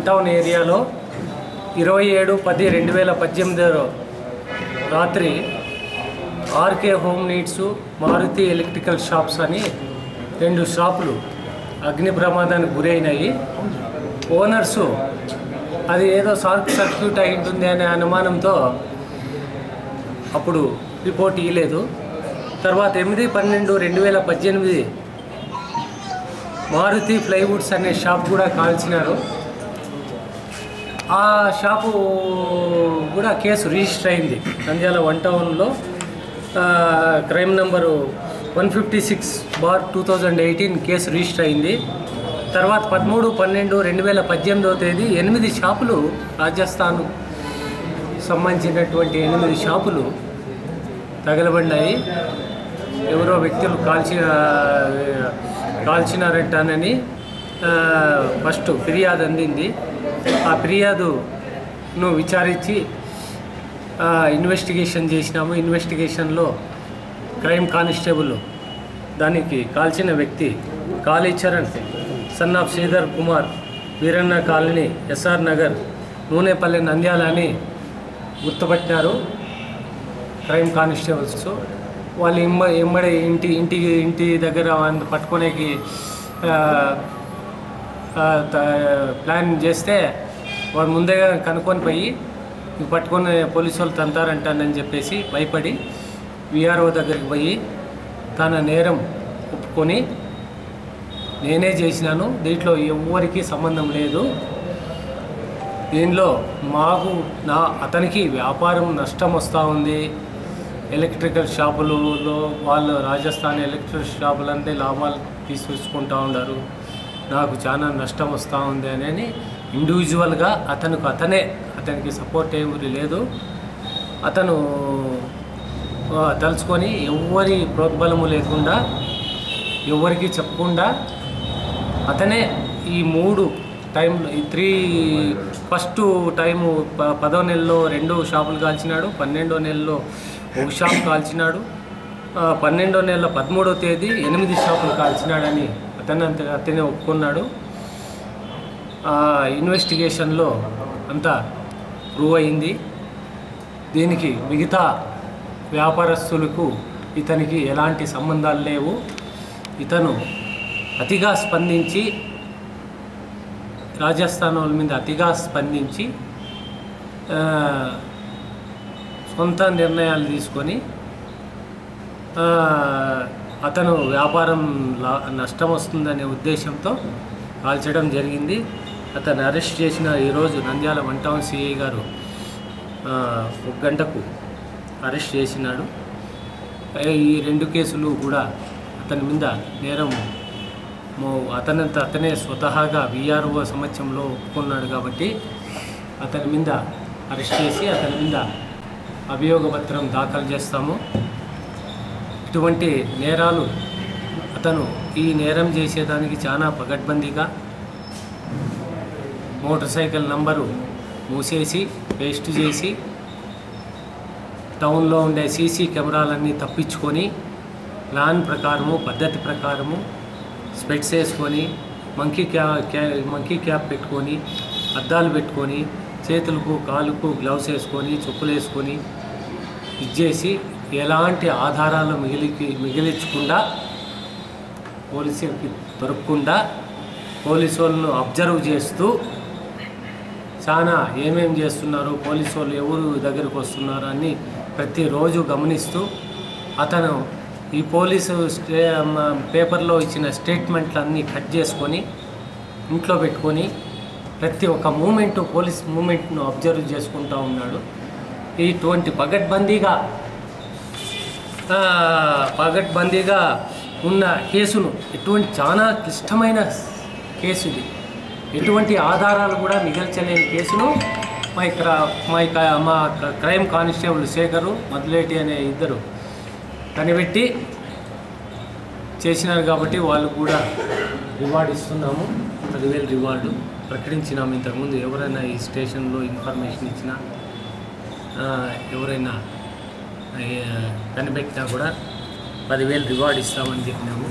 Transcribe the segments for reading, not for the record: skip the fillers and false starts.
Town ఏరియాలో 27/10/2018 రాత్రి RK home needs, Maruti electrical shops అని 2 షాపులు అగ్ని ప్రమాదానికి గురైనాయి. ఓనర్సు అది ఏదో షార్ట్ సర్క్యూట్ అయి ఉంటుంది అనే అనుమానంతో అప్పుడు రిపోర్ట్ ఇవ్వలేదు. తర్వాత 8/12/2018 మారుతి ప్లైవుడ్స్ అనే షాప్ కూడా కాల్చినారు. ఆ షాపు కూడా కేసు రిజిస్టర్ అయింది. నంద్యాల 1 టౌన్లో క్రైమ్ నంబరు 156/2018 కేసు రిజిస్టర్ అయింది. తర్వాత 13/12/2018 8 షాపులు, రాజస్థాన్ సంబంధించినటువంటి 8 షాపులు తగలబడినాయి. ఎవరో వ్యక్తులు కాల్చినారంటానని ఫస్ట్ ఫిర్యాదు అందింది. ఆ ఫిర్యాదును విచారించి ఇన్వెస్టిగేషన్ చేసినాము. ఇన్వెస్టిగేషన్లో క్రైమ్ కానిస్టేబుల్ దానికి కాల్చిన వ్యక్తి Kalicharan son of Sridhar Kumar, Veeranna colony, S R Nagar, Nunepalli, Nandyal అని గుర్తుపట్టినారు క్రైమ్ కానిస్టేబుల్స్. వాళ్ళు ఎమ్మడే ఇంటి దగ్గర పట్టుకోనేకి ప్లాన్ చేస్తే వాడు ముందే కనుక్కొని పోయి పట్టుకొని పోలీసు వాళ్ళు తంతారంటానని చెప్పేసి భయపడి విఆర్ఓ దగ్గరికి పోయి తన నేరం ఒప్పుకొని నేనే చేసినాను, దీంట్లో ఎవరికి సంబంధం లేదు, దీనిలో అతనికి వ్యాపారం నష్టం వస్తూ ఉంది, ఎలక్ట్రికల్ షాపులలో వాళ్ళు రాజస్థాన్ ఎలక్ట్రికల్ షాపులంటే లాభాలు తీసుకుంటూ ఉన్నారు, నాకు చాలా నష్టం వస్తూ ఉంది అని ఇండివిజువల్గా అతనికి సపోర్ట్ ఎవరు లేదు. అతను తలుచుకొని ఎవరి ప్రోద్బలము లేకుండా ఎవరికి చెప్పకుండా అతనే ఈ 3 టైంలో ఫస్ట్ టైము 10వ నెలలో 2 షాపులు కాల్చినాడు, 12వ నెలలో 1 షాప్ కాల్చినాడు, 12వ నెల 13వ తేదీ 8 షాపులు కాల్చినాడని అతనే ఒప్పుకున్నాడు. ఇన్వెస్టిగేషన్లో అంతా ప్రూవ్ అయింది. దీనికి మిగతా వ్యాపారస్తులకు ఇతనికి ఎలాంటి సంబంధాలు లేవు. ఇతను అతిగా స్పందించి రాజస్థాన్ వాళ్ళ మీద అతిగా స్పందించి సొంత నిర్ణయాలు తీసుకొని అతను వ్యాపారం నష్టం వస్తుందనే ఉద్దేశంతో కాల్చడం జరిగింది. అతను అరెస్ట్ చేసిన ఈరోజు నంద్యాల 1 టౌన్ సిఐ గారు 1 గంటకు అరెస్ట్ చేసినాడు. ఈ 2 కేసులు కూడా అతని మీద నేరం అతనే స్వతహాగా విఆర్ఓ సమక్షంలో ఒప్పుకున్నాడు కాబట్టి అతని మీద అరెస్ట్ చేసి అతని మీద అభియోగ పత్రం దాఖలు చేస్తాము. ఇటువంటి నేరాలు అతను ఈ నేరం చేసేదానికి చాలా పగడ్బందీగా మోటార్ సైకిల్ నంబరు మూసేసి పేస్ట్ చేసి టౌన్లో ఉండే సీసీ కెమెరాలన్నీ తప్పించుకొని ప్లాన్ ప్రకారము పద్ధతి ప్రకారము స్పెట్స్ వేసుకొని మంకీ క్యాప్ పెట్టుకొని అద్దాలు పెట్టుకొని చేతులకు కాలుకు గ్లౌస్ వేసుకొని చెప్పులు వేసుకొని ఇచ్చేసి ఎలాంటి ఆధారాలు మిగిలించకుండా పోలీసులకి దొరకకుండా పోలీసు వాళ్ళను అబ్జర్వ్ చేస్తూ చాలా ఏమేం చేస్తున్నారు, పోలీసు వాళ్ళు ఎవరు దగ్గరకు వస్తున్నారు అని ప్రతిరోజు గమనిస్తూ అతను ఈ పోలీసు పేపర్లో ఇచ్చిన స్టేట్మెంట్లన్నీ కట్ చేసుకొని ఇంట్లో పెట్టుకొని ప్రతి ఒక్క పోలీస్ మూమెంట్ను అబ్జర్వ్ చేసుకుంటూ ఉన్నాడు. ఇటువంటి పగడ్బందీగా ఉన్న కేసును చాలా క్లిష్టమైన కేసు ఇది. ఎటువంటి ఆధారాలు కూడా మిగల్చలేని కేసును మా క్రైమ్ కానిస్టేబుల్ శేఖరు, మధులేటి అనే 2 కనిపెట్టి చేసినారు కాబట్టి వాళ్ళు కూడా రివార్డు ఇస్తున్నాము. 10,000 రివార్డు ప్రకటించినాము. ఇంతకుముందు ఎవరైనా ఈ స్టేషన్లో ఇన్ఫర్మేషన్ ఇచ్చినా ఎవరైనా కనిపెట్టినా కూడా 10,000 రివార్డు ఇస్తామని చెప్పినాము.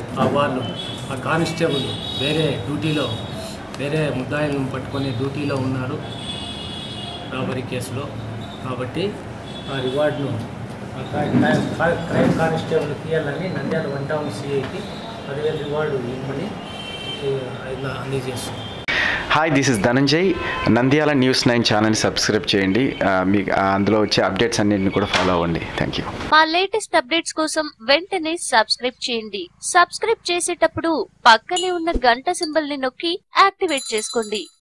ఆ కానిస్టేబుల్ వేరే డ్యూటీలో వేరే ముద్దాయిలను పట్టుకొని డ్యూటీలో ఉన్నారు రాబరీ కేసులో. కాబట్టి ఆ రివార్డును క్రైమ్ కానిస్టేబుల్ ఇవ్వాలని నంద్యాల 1 టౌన్ సిఐకి 10,000 రివార్డు ఇవ్వమని అందజేస్తుంది. Hi, this is Dhananjay. Nandyal news 9 ఛానల్ని సబ్స్క్రైబ్ చేయండి. మీకు అందులో వచ్చే అప్డేట్స్ అన్నింటిని కూడా ఫాలో అవ్వండి. Thank you. మా లేటెస్ట్ అప్డేట్స్ కోసం వెంటనే సబ్స్క్రైబ్ చేయండి. సబ్స్క్రైబ్ చేసేటప్పుడు పక్కనే ఉన్న గంట సింబల్ ని నొక్కి యాక్టివేట్ చేసుకోండి.